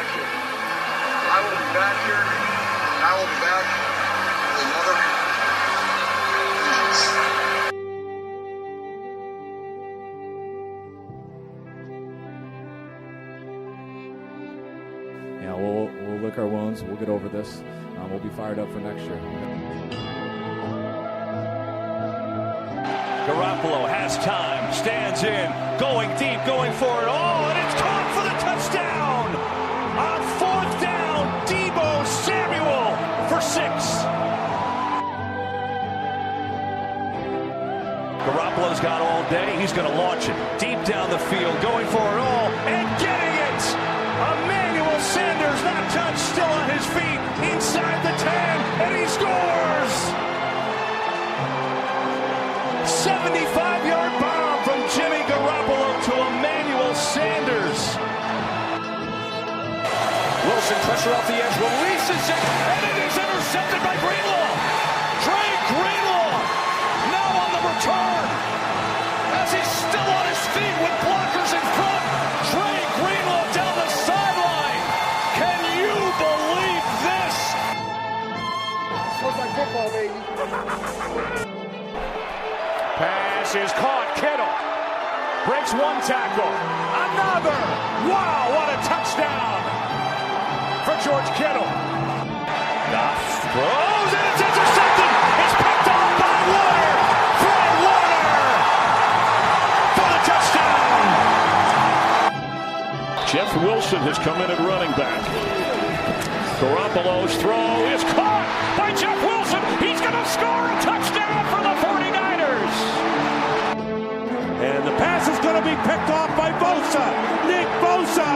back here. I will be back here. And I will be back with another vengeance. Yeah, we'll lick our wounds. We'll get over this. We'll be fired up for next year. Garoppolo has time, stands in, going deep, going for it all, and it's caught for the touchdown! On fourth down, Deebo Samuel for 6. Garoppolo's got all day. He's going to launch it deep down the field, going for it all, and getting it! Emmanuel Sanders, not touched, still on his feet, inside the 10, and he scores! 75-yard bomb from Jimmy Garoppolo to Emmanuel Sanders. Wilson, pressure off the edge, releases it, and it is intercepted by Greenlaw. Trey Greenlaw now on the return. As he's still on his feet with blockers in front. Trey Greenlaw down the sideline. Can you believe this? Looks like football, baby. Pass is caught. Kittle breaks one tackle. Another. Wow, what a touchdown for George Kittle. Goff throws and it's intercepted. It's picked off by Warner. Fred Warner for the touchdown. Jeff Wilson has come in at running back. Garoppolo's throw is caught by Jeff Wilson. He's going to score a touchdown for the 49ers. And the pass is going to be picked off by Bosa. Nick Bosa.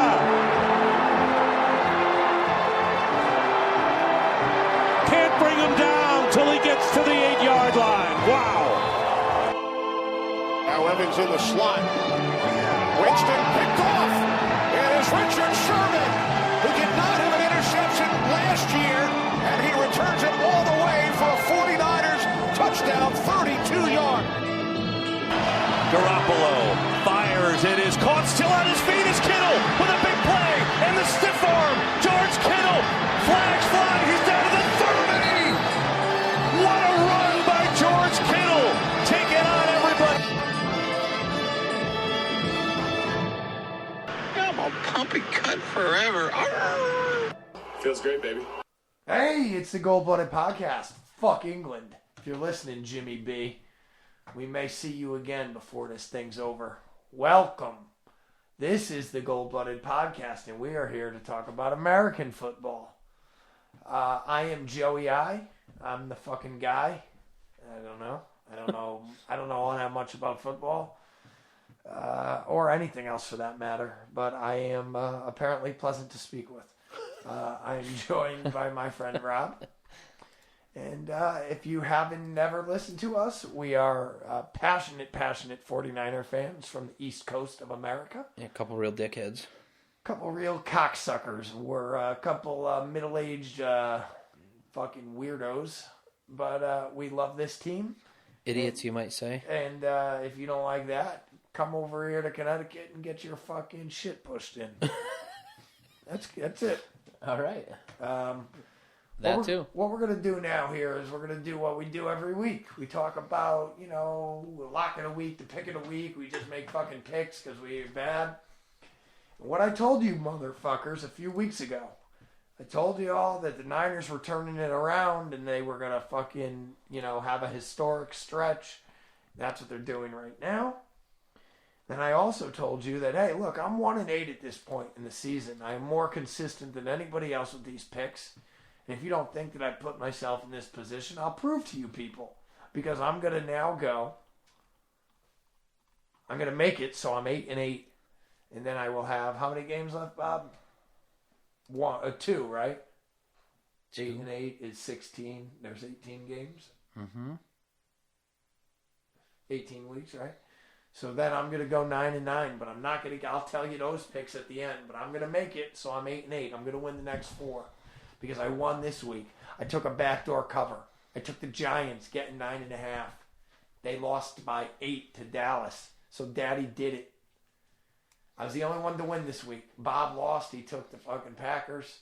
Can't bring him down till he gets to the 8-yard line. Wow. Now Evans in the slot. Winston picked off. It is Richard Sherman, who did not have an interception last year, and he returns it all the way for a 49ers touchdown, 32-yard. Garoppolo fires. It is caught. Still on his feet is Kittle with a big play. And the stiff arm. George Kittle. Flags fly. He's down to the 30. What a run by George Kittle. Taking on everybody. I'm a pumpy cut forever. Feels great, baby. Hey, it's the Gold-Blooded Podcast. Fuck England. If you're listening, Jimmy B, we may see you again before this thing's over. Welcome. This is the Gold-Blooded Podcast, and we are here to talk about American football. I am Joey I. I'm the fucking guy. I don't know all that much about football. Or anything else for that matter. But I am apparently pleasant to speak with. I am joined by my friend Rob. And if you haven't never listened to us, we are passionate 49er fans from the East Coast of America. Yeah, a couple real dickheads. Couple real cocksuckers. We're a couple middle-aged fucking weirdos. But we love this team. Idiots, you might say. And if you don't like that, come over here to Connecticut and get your fucking shit pushed in. That's it. All right. What we're going to do now here is we're going to do what we do every week. We talk about, the lock of the week, the pick of the week. We just make fucking picks because we're bad. And what I told you motherfuckers a few weeks ago, I told you all that the Niners were turning it around and they were going to fucking, have a historic stretch. That's what they're doing right now. And I also told you that, hey, look, I'm 1-8 at this point in the season. I am more consistent than anybody else with these picks. And if you don't think that I put myself in this position, I'll prove to you people. Because I'm going to now go. I'm going to make it so I'm 8-8. And then I will have, how many games left, Bob? 2, right? 8-8 is 16. There's 18 games. Mm-hmm. 18 weeks, right? So then I'm going to go 9-9, but I'm not going to, I'll tell you those picks at the end, but I'm going to make it so I'm 8-8. I'm going to win the next 4 because I won this week. I took a backdoor cover. I took the Giants getting 9.5. They lost by 8 to Dallas. So Daddy did it. I was the only one to win this week. Bob lost. He took the fucking Packers.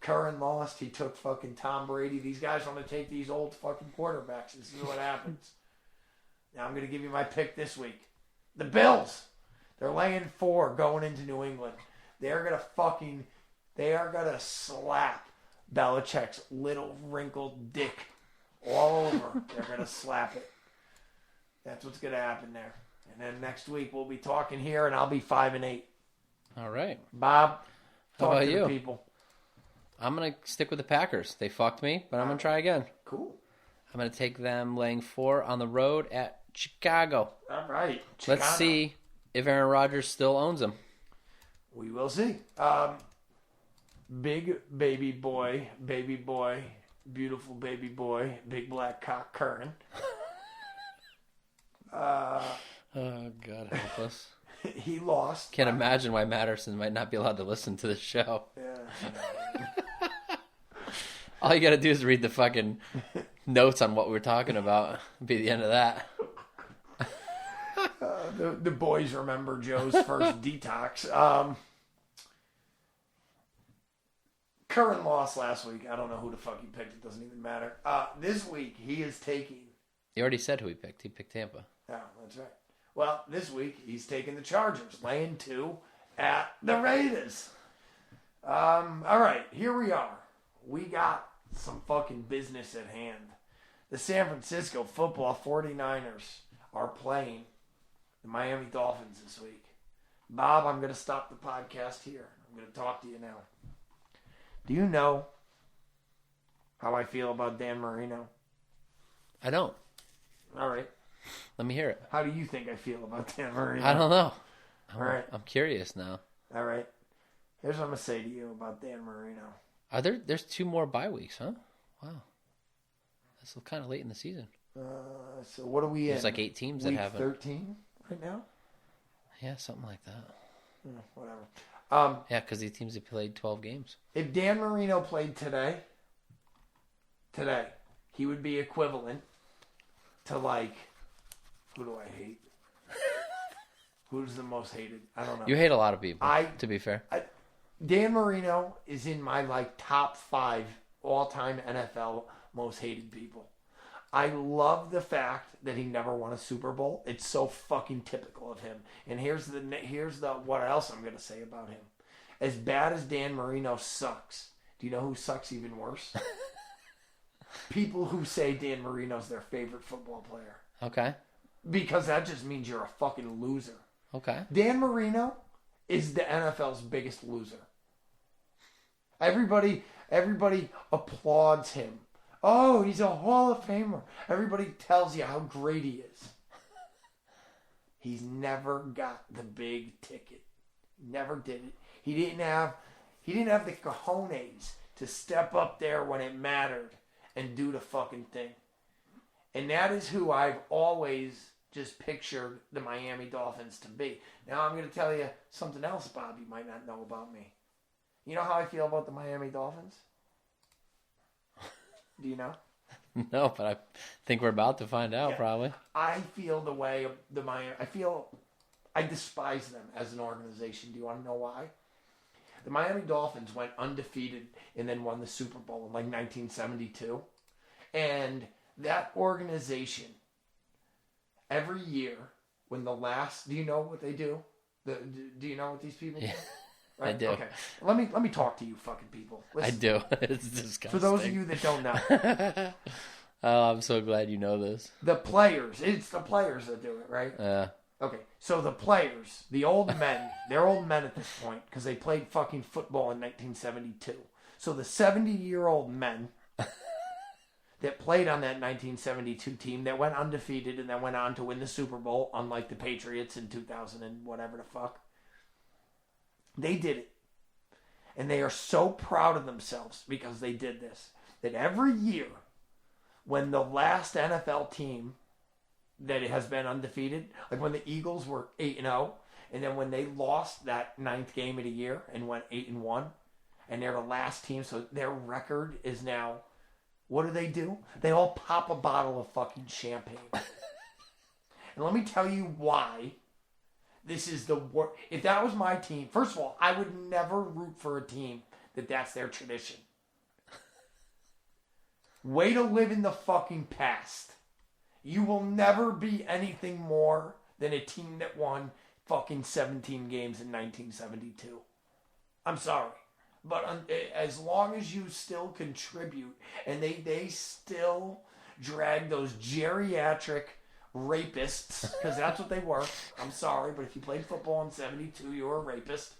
Curran lost. He took fucking Tom Brady. These guys want to take these old fucking quarterbacks. This is what happens. Now I'm going to give you my pick this week. The Bills. They're laying 4 going into New England. They are going to slap Belichick's little wrinkled dick all over. They're going to slap it. That's what's going to happen there. And then next week we'll be talking here, and I'll be 5-8. All right. Bob, How talk about to you? the people. I'm going to stick with the Packers. They fucked me, but I'm going to try again. Cool. I'm going to take them laying 4 on the road at Chicago. All right. Let's Chicano. see if Aaron Rodgers still owns them. We will see. Big baby boy, beautiful baby boy, big black cock Curran. Oh, God help us. He lost. Can't imagine why Matterson might not be allowed to listen to this show. Yeah. All you got to do is read the fucking notes on what we're talking about. Be the end of that. The boys remember Joe's first detox. Curran lost last week. I don't know who the fuck he picked. It doesn't even matter. This week, he is taking... He already said who he picked. He picked Tampa. Oh, that's right. Well, this week, he's taking the Chargers, laying 2 at the Raiders. All right, here we are. We got some fucking business at hand. The San Francisco football 49ers are playing the Miami Dolphins this week. Bob, I'm going to stop the podcast here. I'm going to talk to you now. Do you know how I feel about Dan Marino? I don't. All right. Let me hear it. How do you think I feel about Dan Marino? I don't know. All right. I'm curious now. All right. Here's what I'm going to say to you about Dan Marino. There's 2 more bye weeks, huh? Wow. That's kind of late in the season. So what are we in? There's like 8 teams that Week haven't. 13 right now? Yeah, something like that. Whatever. Yeah, because these teams have played 12 games. If Dan Marino played today, he would be equivalent to like, who do I hate? Who's the most hated? I don't know. You hate a lot of people, to be fair. Dan Marino is in my like top 5 all-time NFL most hated people. I love the fact that he never won a Super Bowl. It's so fucking typical of him. And here's the what else I'm going to say about him. As bad as Dan Marino sucks, do you know who sucks even worse? People who say Dan Marino's their favorite football player. Okay. Because that just means you're a fucking loser. Okay. Dan Marino is the NFL's biggest loser. Everybody applauds him. Oh, he's a Hall of Famer. Everybody tells you how great he is. He's never got the big ticket. Never did it. He didn't have the cojones to step up there when it mattered and do the fucking thing. And that is who I've always just pictured the Miami Dolphins to be. Now I'm going to tell you something else, Bob, you might not know about me. You know how I feel about the Miami Dolphins? Do you know? No, but I think we're about to find out, probably. I feel the way of the Miami. I despise them as an organization. Do you want to know why? The Miami Dolphins went undefeated and then won the Super Bowl in like 1972. And that organization, every year, when the last... Do you know what they do? Do you know what these people do? Yeah. Right? I do. Okay. Let me talk to you fucking people. Listen. I do. It's disgusting. For those of you that don't know. Oh, I'm so glad you know this. The players. It's the players that do it, right? Yeah. Okay. So the players, the old men, they're old men at this point because they played fucking football in 1972. So the 70-year-old men that played on that 1972 team that went undefeated and then went on to win the Super Bowl, unlike the Patriots in 2000 and whatever the fuck. They did it. And they are so proud of themselves because they did this. That every year, when the last NFL team that has been undefeated, like when the Eagles were 8-0, and then when they lost that 9th game of the year and went 8-1, and they're the last team, so their record is now, what do? They all pop a bottle of fucking champagne. And let me tell you why This is the worst. If that was my team, first of all, I would never root for a team that's their tradition. Way to live in the fucking past. You will never be anything more than a team that won fucking 17 games in 1972. I'm sorry. But as long as you still contribute, and they still drag those geriatric rapists, because that's what they were. I'm sorry, but if you played football in 72, you were a rapist.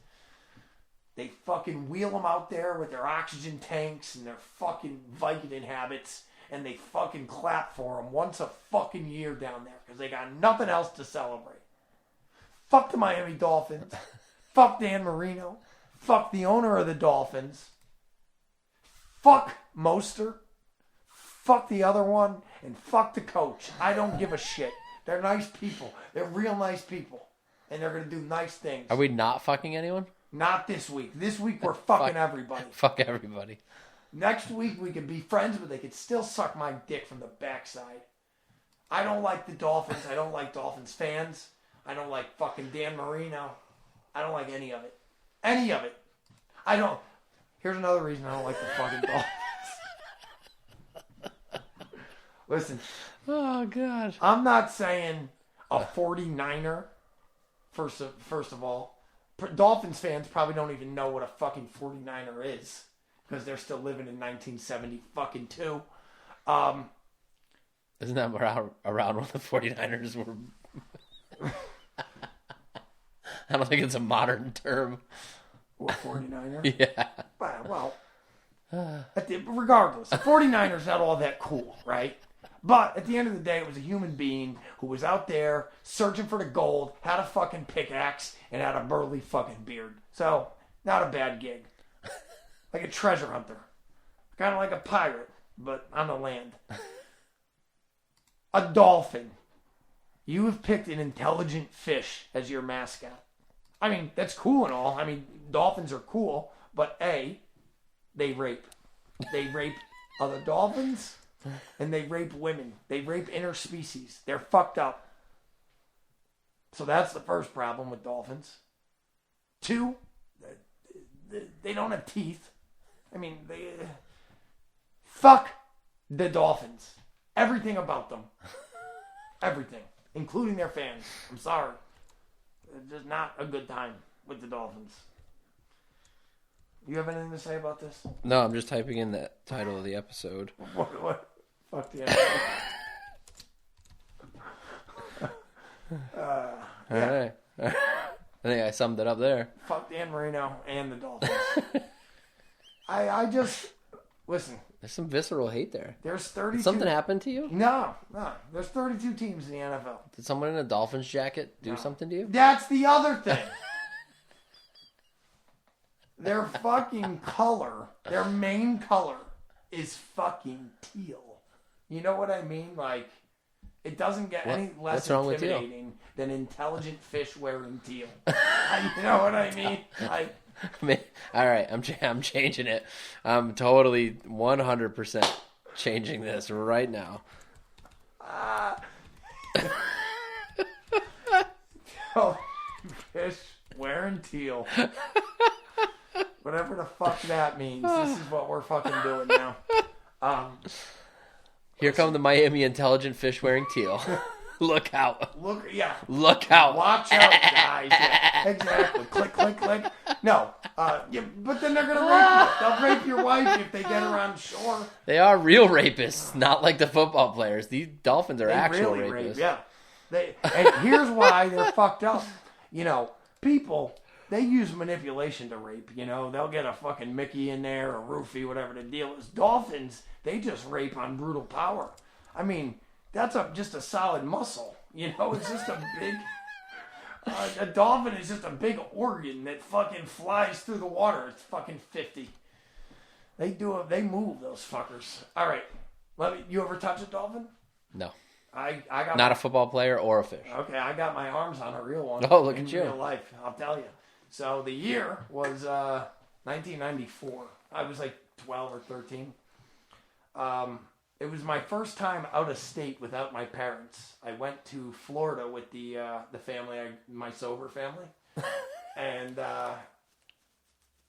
They fucking wheel them out there with their oxygen tanks and their fucking Vicodin habits, and they fucking clap for them once a fucking year down there, because they got nothing else to celebrate. Fuck the Miami Dolphins. Fuck Dan Marino. Fuck the owner of the Dolphins. Fuck Mostert. Fuck the other one. And fuck the coach. I don't give a shit. They're nice people. They're real nice people. And they're going to do nice things. Are we not fucking anyone? Not this week. This week we're fucking everybody. Fuck everybody. Next week we could be friends, but they could still suck my dick from the backside. I don't like the Dolphins. I don't like Dolphins fans. I don't like fucking Dan Marino. I don't like any of it. Any of it. I don't. Here's another reason I don't like the fucking Dolphins. Listen. Oh, God. I'm not saying a 49er, first of all. Dolphins fans probably don't even know what a fucking 49er is, because they're still living in 1970 fucking 2. Isn't that around when the 49ers were... I don't think it's a modern term. What, 49er? Yeah. Well, regardless, the 49ers not all that cool, right? But at the end of the day, it was a human being who was out there searching for the gold, had a fucking pickaxe, and had a burly fucking beard. So, not a bad gig. Like a treasure hunter. Kind of like a pirate, but on the land. A dolphin. You have picked an intelligent fish as your mascot. I mean, that's cool and all. I mean, dolphins are cool, but A, they rape. They rape other dolphins, and they rape women. They rape interspecies. They're fucked up. So that's the first problem with dolphins. 2, they don't have teeth. I mean, fuck the dolphins. Everything about them. Everything. Including their fans. I'm sorry. It's just not a good time with the Dolphins. You have anything to say about this? No, I'm just typing in the title of the episode. What? Fuck the episode. All right. I think I summed it up there. Fuck Dan Marino and the Dolphins. I just... Listen. There's some visceral hate there. There's 32... Did something happen to you? No. There's 32 teams in the NFL. Did someone in a Dolphins jacket do something to you? That's the other thing. Their fucking color, their main color is fucking teal. You know what I mean? Like, it doesn't get any less intimidating than intelligent fish wearing teal. You know what I mean? All right, I'm changing it. I'm totally 100% changing this right now. Fish wearing teal. Whatever the fuck that means. This is what we're fucking doing now. Here come the Miami intelligent fish wearing teal. Look out. Look out. Watch out, guys. Yeah, exactly. Click, click, click. No. But then they're going to rape you. They'll rape your wife if they get her on shore. They are real rapists, not like the football players. These dolphins are actual really rapists. Rape, yeah. And here's why they're fucked up. You know, people, they use manipulation to rape. You know, they'll get a fucking Mickey in there, a roofie, whatever the deal is. Dolphins, they just rape on brutal power. I mean, that's just a solid muscle. You know, it's just a big... a dolphin is just a big organ that fucking flies through the water. It's fucking 50. They move, those fuckers. All right. You ever touch a dolphin? No. I got not a football player or a fish. Okay, I got my arms on a real one. Oh, look at you. In real life, I'll tell you. So the year was 1994. I was like 12 or 13. it was my first time out of state without my parents. I went to Florida with the family, my sober family, and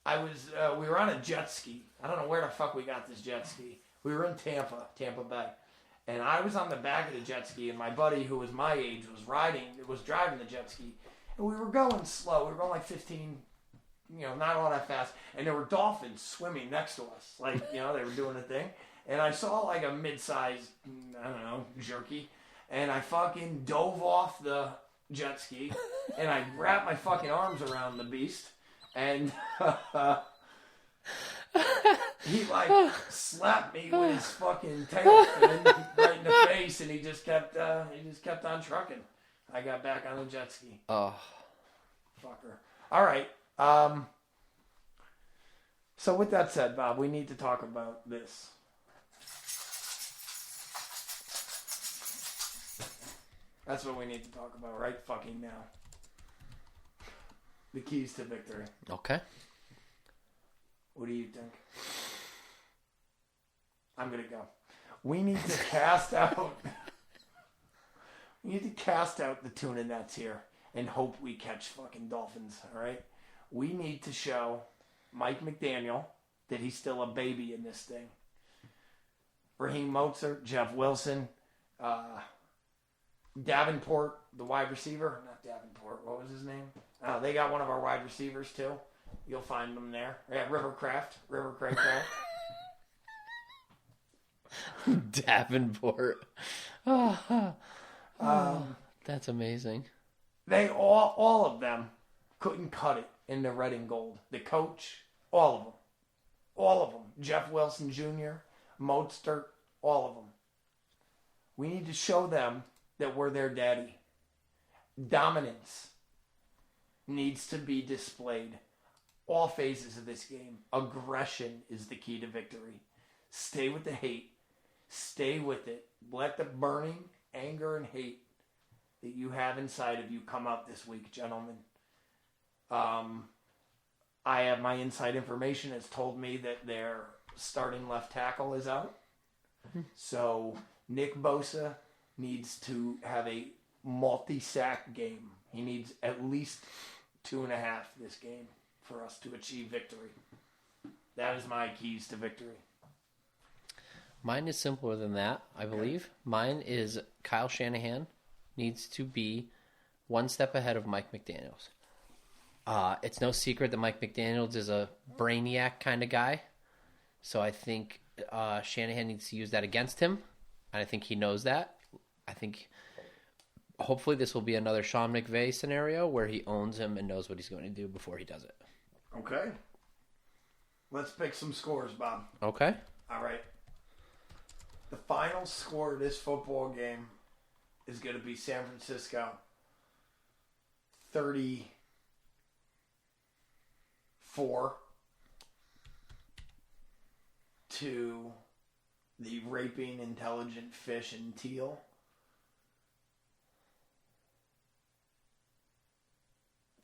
we were on a jet ski. I don't know where the fuck we got this jet ski. We were in Tampa Bay, and I was on the back of the jet ski, and my buddy, who was my age, was driving the jet ski, and we were going slow. We were going like 15. Not all that fast. And there were dolphins swimming next to us. Like, they were doing a thing. And I saw like a mid-sized, jerky. And I fucking dove off the jet ski. And I wrapped my fucking arms around the beast. And he like slapped me with his fucking tail fin right in the face. And he just kept on trucking. I got back on the jet ski. Oh. Fucker. All right. So with that said, Bob, we need to talk about this. That's what we need to talk about right fucking now. The keys to victory. Okay. What do you think? I'm going to go. We need to cast out... We need to cast out the tuna nets here and hope we catch fucking dolphins, all right? We need to show Mike McDaniel that he's still a baby in this thing. Raheem Mostert, Jeff Wilson, Davenport, the wide receiver. Not Davenport, what was his name? They got one of our wide receivers too. You'll find them there. Yeah, River Craycraft. Davenport. That's amazing. They all of them couldn't cut it in the red and gold. The coach, all of them. Jeff Wilson Jr., Mostert, all of them. We need to show them that we're their daddy. Dominance needs to be displayed. All phases of this game. Aggression is the key to victory. Stay with the hate. Stay with it. Let the burning anger and hate that you have inside of you come out this week, gentlemen. I have my inside information has told me that their starting left tackle is out. So Nick Bosa needs to have a multi-sack game. He needs at least 2.5 this game for us to achieve victory. That is my keys to victory. Mine is simpler than that, I believe. Mine is Kyle Shanahan needs to be one step ahead of Mike McDaniels. It's no secret that Mike McDaniels is a brainiac kind of guy. So I think Shanahan needs to use that against him. And I think he knows that. I think hopefully this will be another Sean McVay scenario where he owns him and knows what he's going to do before he does it. Okay. Let's pick some scores, Bob. Okay. All right. The final score of this football game is going to be San Francisco 34 to the raping intelligent fish and Teal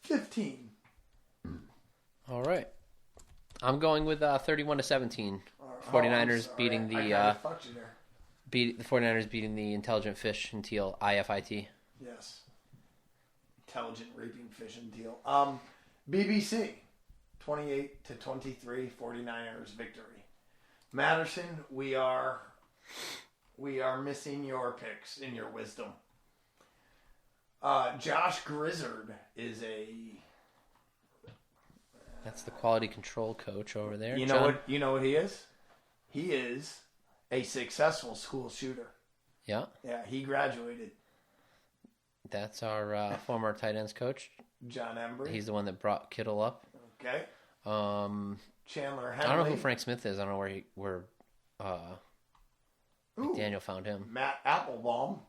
15. All right. I'm going with 31-17. 49ers beating the the 49ers beating the intelligent fish and Teal, IFIT. Yes. Intelligent raping fish and Teal. BBC 28-23 49ers victory. Madison, we are missing your picks in your wisdom. Josh Grizzard is that's the quality control coach over there. You know what he is? He is a successful school shooter. Yeah. Yeah, he graduated. That's our former tight ends coach, John Embry. He's the one that brought Kittle up. Okay. Chandler Henley. I don't know who Frank Smith is. I don't know where Daniel found him. Matt Applebaum.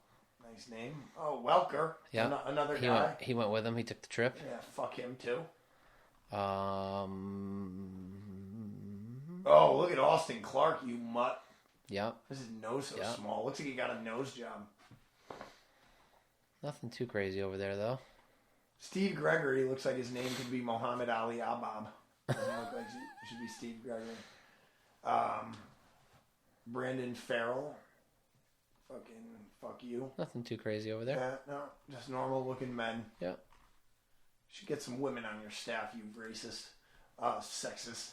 Nice name. Oh, Welker. Yeah. Another guy. He went with him. He took the trip. Yeah, fuck him too. Oh, look at Austin Clark, you mutt. Yeah. His nose so small. Looks like he got a nose job. Nothing too crazy over there, though. Steve Gregory looks like his name could be Muhammad Ali Abab. Doesn't look like it should be Steve Gregory. Brandon Farrell. fuck you. Nothing too crazy over there. Yeah, no, just normal looking men. Yeah. Should get some women on your staff, you racist, sexist.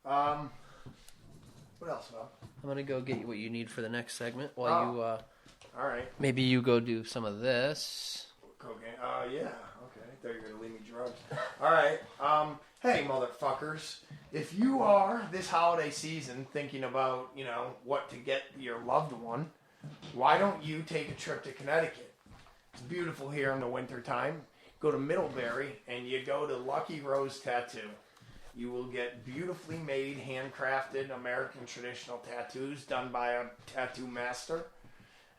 What else, Bob? I'm gonna go get you what you need for the next segment while you. All right. Maybe you go do some of this. Cocaine. Yeah. Okay. I thought you were gonna leave me drugs. All right. Hey, motherfuckers. If you are this holiday season thinking about, what to get your loved one, why don't you take a trip to Connecticut? It's beautiful here in the wintertime. Go to Middlebury and you go to Lucky Rose Tattoo. You will get beautifully made, handcrafted American traditional tattoos done by a tattoo master.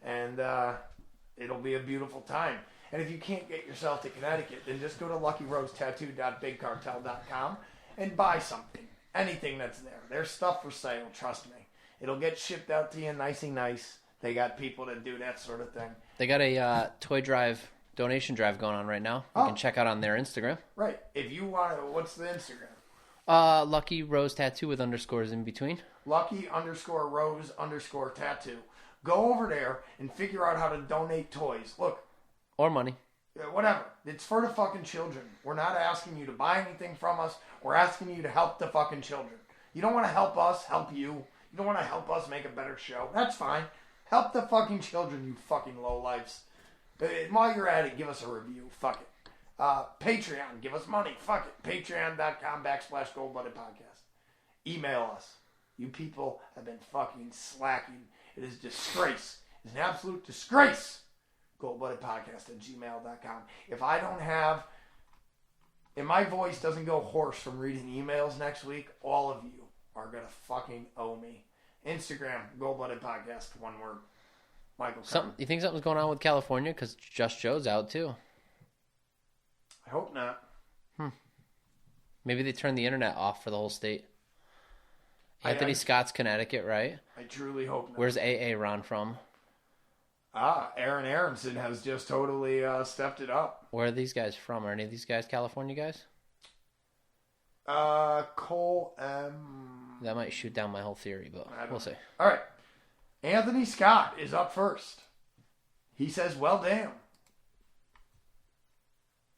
And it'll be a beautiful time. And if you can't get yourself to Connecticut, then just go to luckyrosetattoo.bigcartel.com and buy something. Anything that's there. There's stuff for sale, trust me. It'll get shipped out to you nicey nice. They got people that do that sort of thing. They got a toy drive, donation drive going on right now. You can check out on their Instagram. Right. If you want to, what's the Instagram? Lucky Rose Tattoo with underscores in between. Lucky_Rose_tattoo. Go over there and figure out how to donate toys. Look. Or money. Whatever. It's for the fucking children. We're not asking you to buy anything from us. We're asking you to help the fucking children. You don't want to help us, help you. You don't want to help us make a better show. That's fine. Help the fucking children, you fucking lowlifes. While you're at it, give us a review. Fuck it. Patreon, give us money. Fuck it. Patreon.com/Gold-Blooded Podcast. Email us. You people have been fucking slacking. It is a disgrace. It's an absolute disgrace. Goldbloodedpodcast@gmail.com. If my voice doesn't go hoarse from reading emails next week, all of you are going to fucking owe me. Instagram, Gold-Blooded Podcast, one word. Michael. You think something's going on with California? Because Just Joe's out too. I hope not. Maybe they turned the internet off for the whole state. Anthony Scott's Connecticut, right? I truly hope not. Where's A.A. Ron from? Aaron Aronson has just totally stepped it up. Where are these guys from? Are any of these guys California guys? Cole M. That might shoot down my whole theory, but we'll see. All right. Anthony Scott is up first. He says, well, damn.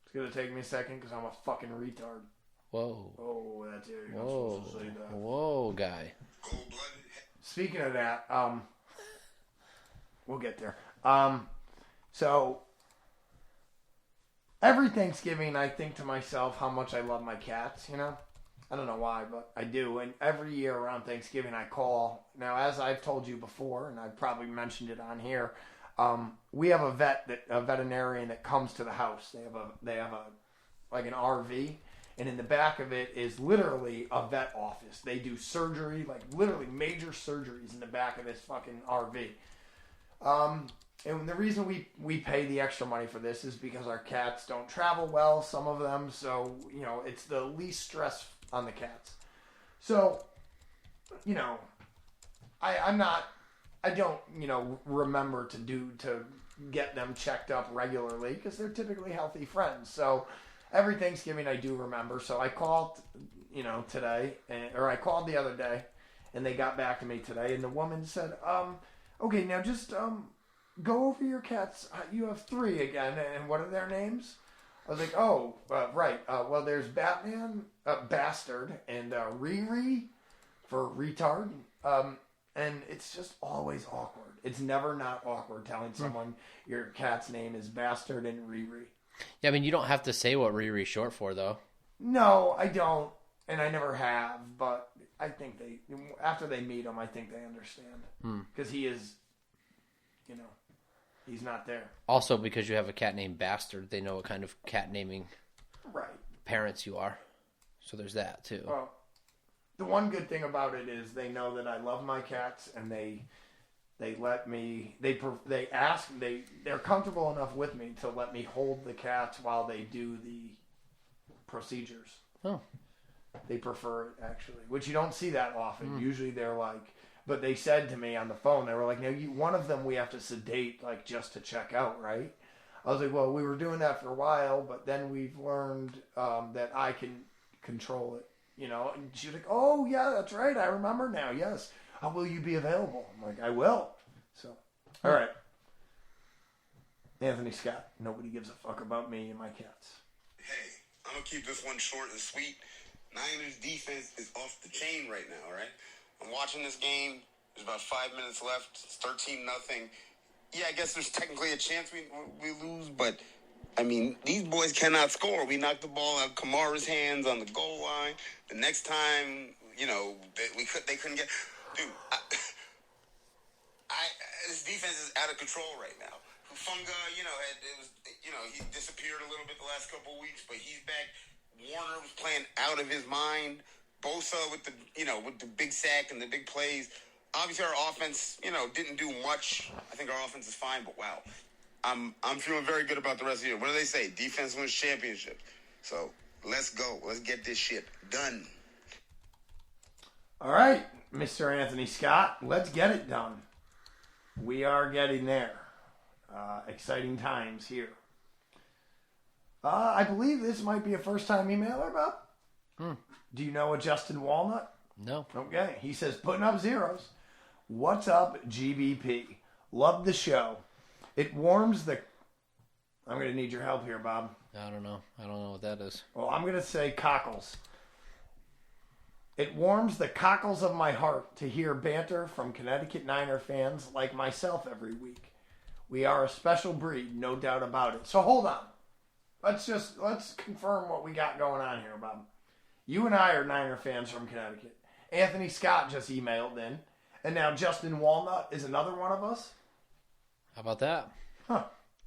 It's going to take me a second because I'm a fucking retard. Whoa. Oh, that's it. You're not Whoa. supposed to say that. Whoa, guy. Speaking of that, we'll get there. So, every Thanksgiving I think to myself how much I love my cats, I don't know why, but I do. And every year around Thanksgiving I call. Now, as I've told you before, and I've probably mentioned it on here, we have a veterinarian that comes to the house. They have like an RV. And in the back of it is literally a vet office. They do surgery, like literally major surgeries in the back of this fucking RV. And the reason we pay the extra money for this is because our cats don't travel well, some of them. So, it's the least stress on the cats. So, I don't remember to get them checked up regularly because they're typically healthy friends. So, every Thanksgiving I do remember. So I called, today, or I called the other day, and they got back to me today, and the woman said, okay, now just go over your cats. You have 3 again, and what are their names? I was like, right. Well, there's Batman, Bastard, and Riri for retard. And it's just always awkward. It's never not awkward telling someone your cat's name is Bastard and Riri. Yeah, I mean, you don't have to say what Riri's short for, though. No, I don't, and I never have, but I think after they meet him, I think they understand. Because he is, he's not there. Also, because you have a cat named Bastard, they know what kind of cat naming parents you are. So there's that, too. Well, the one good thing about it is they know that I love my cats, and they let me, they're comfortable enough with me to let me hold the cats while they do the procedures. Oh. They prefer it, actually, which you don't see that often. Usually they're like, but they said to me on the phone, they were like, now one of them we have to sedate, like, just to check out, right? I was like, well, we were doing that for a while, but then we've learned that I can control it, and she was like, oh, yeah, that's right. I remember now. Yes. How will you be available? I'm like, I will. So, all right. Anthony Scott, nobody gives a fuck about me and my cats. Hey, I'm going to keep this one short and sweet. Niners defense is off the chain right now, right? I'm watching this game. There's about 5 minutes left. It's 13-0. Yeah, I guess there's technically a chance we lose, but, I mean, these boys cannot score. We knocked the ball out of Kamara's hands on the goal line. The next time, they couldn't get... Dude, this defense is out of control right now. Funga, he disappeared a little bit the last couple of weeks, but he's back. Warner was playing out of his mind. Bosa with the big sack and the big plays. Obviously, our offense, didn't do much. I think our offense is fine, but wow, I'm feeling very good about the rest of the year. What do they say? Defense wins championships. So let's go. Let's get this shit done. All right, Mr. Anthony Scott, let's get it done. We are getting there. Exciting times here. I believe this might be a first-time emailer, Bob. Do you know a Justin Walnut? No. Okay. He says, putting up zeros. What's up, GBP? Love the show. It warms the... I'm going to need your help here, Bob. I don't know what that is. Well, I'm going to say cockles. It warms the cockles of my heart to hear banter from Connecticut Niner fans like myself every week. We are a special breed, no doubt about it. So hold on. Let's confirm what we got going on here, Bob. You and I are Niner fans from Connecticut. Anthony Scott just emailed in. And now Justin Walnut is another one of us? How about that? Huh.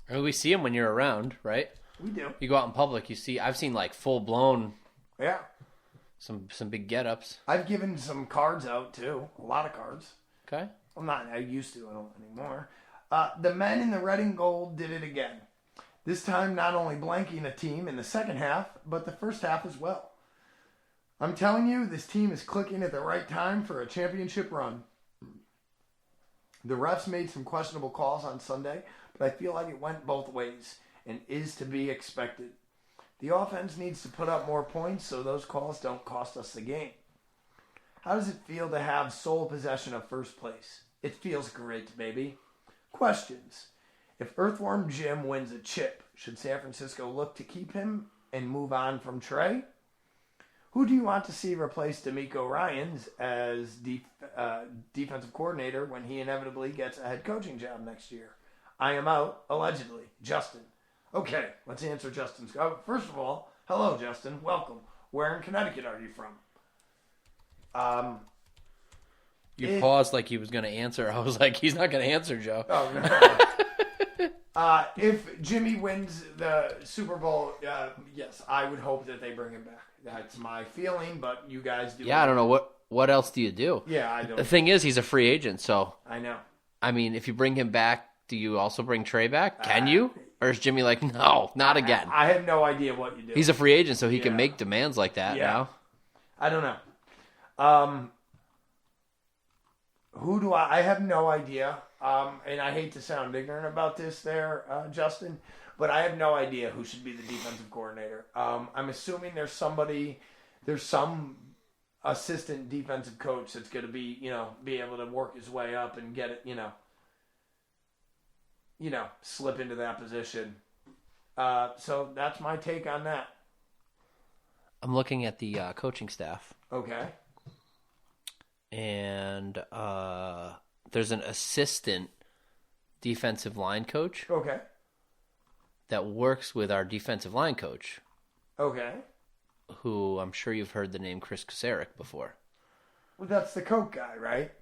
I mean, we see him when you're around, right? We do. You go out in public, I've seen like full-blown... Yeah. Some big get-ups. I've given some cards out, too. A lot of cards. Okay. I used to. I don't anymore. The men in the red and gold did it again. This time not only blanking a team in the second half, but the first half as well. I'm telling you, this team is clicking at the right time for a championship run. The refs made some questionable calls on Sunday, but I feel like it went both ways and is to be expected. The offense needs to put up more points so those calls don't cost us the game. How does it feel to have sole possession of first place? It feels great, baby. Questions. If Earthworm Jim wins a chip, should San Francisco look to keep him and move on from Trey? Who do you want to see replace DeMeco Ryans as defensive coordinator when he inevitably gets a head coaching job next year? I am out, allegedly. Justin. Okay, let's answer Justin's. First of all, hello, Justin. Welcome. Where in Connecticut are you from? Paused like he was going to answer. I was like, he's not going to answer, Joe. Oh, no. If Jimmy wins the Super Bowl, yes, I would hope that they bring him back. That's my feeling, but you guys do. Yeah, I don't know. What else do you do? Yeah, I don't. The thing is, he's a free agent, so. I know. I mean, if you bring him back, do you also bring Trey back? Can you? Or is Jimmy like, no, not again? I have no idea what you do. He's a free agent, so he can make demands like that now. I don't know. Who do I have no idea. And I hate to sound ignorant about this there, Justin, but I have no idea who should be the defensive coordinator. I'm assuming there's some assistant defensive coach that's going to be able to work his way up and get it, slip into that position. So that's my take on that. I'm looking at the coaching staff. Okay. And there's an assistant defensive line coach. Okay. That works with our defensive line coach. Okay. Who I'm sure you've heard the name Chris Kosarek before. Well, that's the Coke guy, right?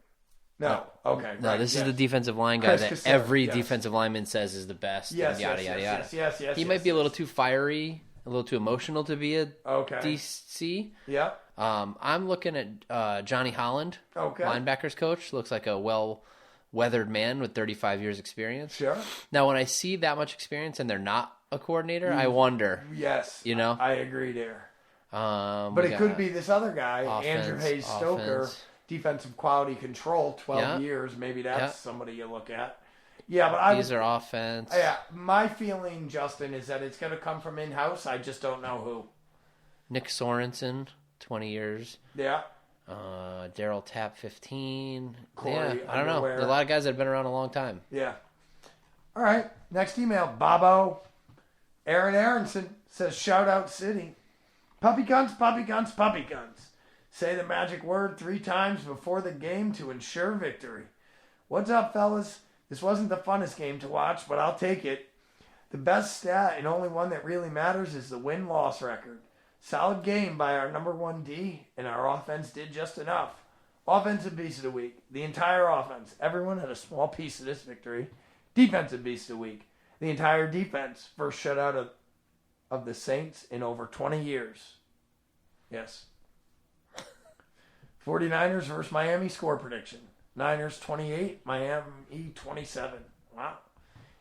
No. Okay. No, right. This is the defensive line guy that Kosarek, every defensive lineman says is the best. Yes, yada, yes, yada, yes, yada. yes. He might be a little too fiery, a little too emotional to be a DC. Yeah. I'm looking at Johnny Holland, linebackers coach. Looks like a well-weathered man with 35 years experience. Sure. Now, when I see that much experience and they're not a coordinator, I wonder. Yes. I agree there. But it could be this other guy, Andrew Hayes Stoker, defensive quality control, 12 years. Maybe that's somebody you look at. Yeah, but these are offense. Yeah, my feeling, Justin, is that it's going to come from in-house. I just don't know who. Nick Sorensen, 20 years. Yeah. Daryl Tapp, 15. Corey I don't know. There are a lot of guys that have been around a long time. Yeah. All right, next email. Bobo. Aaron Aronson says, shout out City. Puppy guns, puppy guns, puppy guns. Say the magic word 3 times before the game to ensure victory. What's up, fellas? This wasn't the funnest game to watch, but I'll take it. The best stat and only one that really matters is the win-loss record. Solid game by our number 1 D, and our offense did just enough. Offensive beast of the week. The entire offense. Everyone had a small piece of this victory. Defensive beast of the week. The entire defense. First shutout of the Saints in over 20 years. Yes. 49ers versus Miami score prediction. Niners 28, Miami 27. Wow.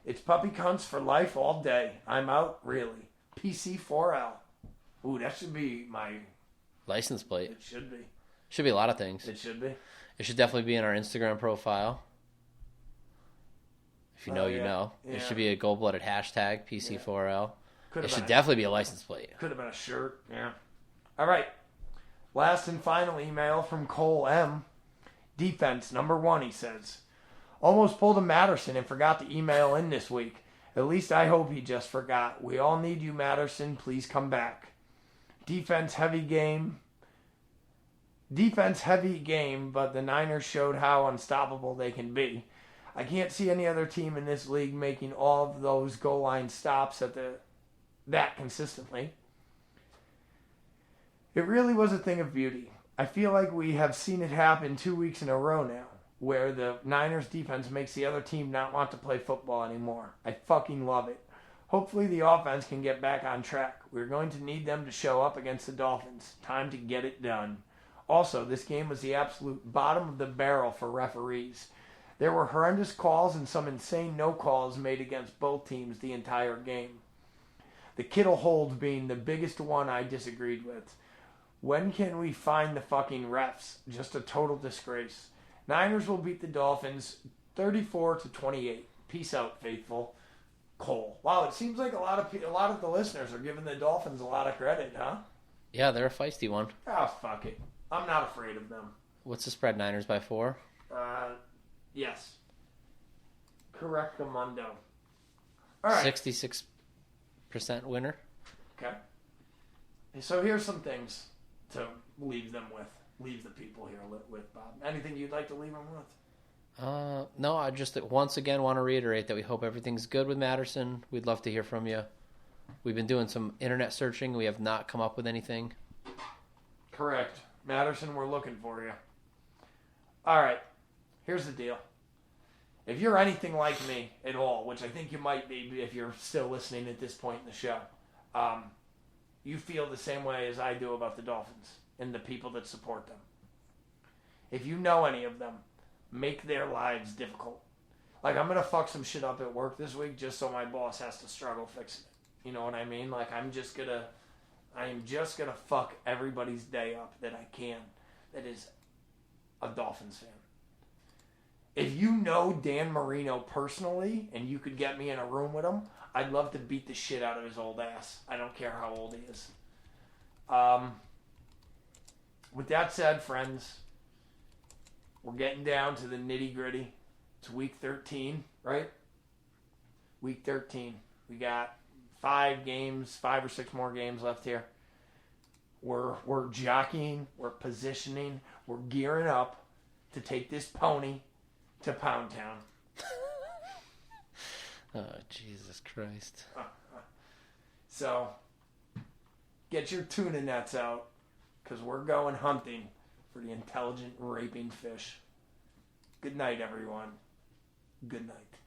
It's puppy cunts for life all day. I'm out, really. PC4L. Ooh, that should be my license plate. It should be. Should be a lot of things. It should be. It should definitely be in our Instagram profile. If you know, you know. Yeah. It should be a gold-blooded hashtag, PC4L. Yeah. It should definitely be a license plate. Could have been a shirt. Yeah. All right. Last and final email from Cole M. Defense, number 1, he says. Almost pulled a Matterson and forgot to email in this week. At least I hope he just forgot. We all need you, Matterson. Please come back. Defense heavy game, but the Niners showed how unstoppable they can be. I can't see any other team in this league making all of those goal line stops that consistently. It really was a thing of beauty. I feel like we have seen it happen 2 weeks in a row now, where the Niners defense makes the other team not want to play football anymore. I fucking love it. Hopefully the offense can get back on track. We're going to need them to show up against the Dolphins. Time to get it done. Also, this game was the absolute bottom of the barrel for referees. There were horrendous calls and some insane no calls made against both teams the entire game. The Kittle hold being the biggest one I disagreed with. When can we find the fucking refs? Just a total disgrace. Niners will beat the Dolphins 34-28. Peace out, faithful. Cole. Wow, it seems like a lot of the listeners are giving the Dolphins a lot of credit, huh? Yeah, they're a feisty one. Oh, fuck it. I'm not afraid of them. What's the spread? Niners by 4? Yes. Correctamundo. All right. 66% winner. Okay. So here's some things to leave them with. Leave the people here with, Bob. Anything you'd like to leave them with? No, I just once again want to reiterate that we hope everything's good with Matterson. We'd love to hear from you. We've been doing some internet searching. We have not come up with anything. Correct. Matterson, we're looking for you. All right. Here's the deal. If you're anything like me at all, which I think you might be if you're still listening at this point in the show, you feel the same way as I do about the Dolphins and the people that support them. If you know any of them, make their lives difficult. Like, I'm going to fuck some shit up at work this week just so my boss has to struggle fixing it. You know what I mean? Like, I am just going to fuck everybody's day up that I can that is a Dolphins fan. If you know Dan Marino personally and you could get me in a room with him, I'd love to beat the shit out of his old ass. I don't care how old he is. With that said, friends, we're getting down to the nitty-gritty. It's week 13, right? Week 13. We got 5 or 6 more games left here. We're jockeying, we're positioning, we're gearing up to take this pony to Pound Town. Oh, Jesus Christ. So, get your tuna nets out, because we're going hunting for the intelligent raping fish. Good night, everyone. Good night.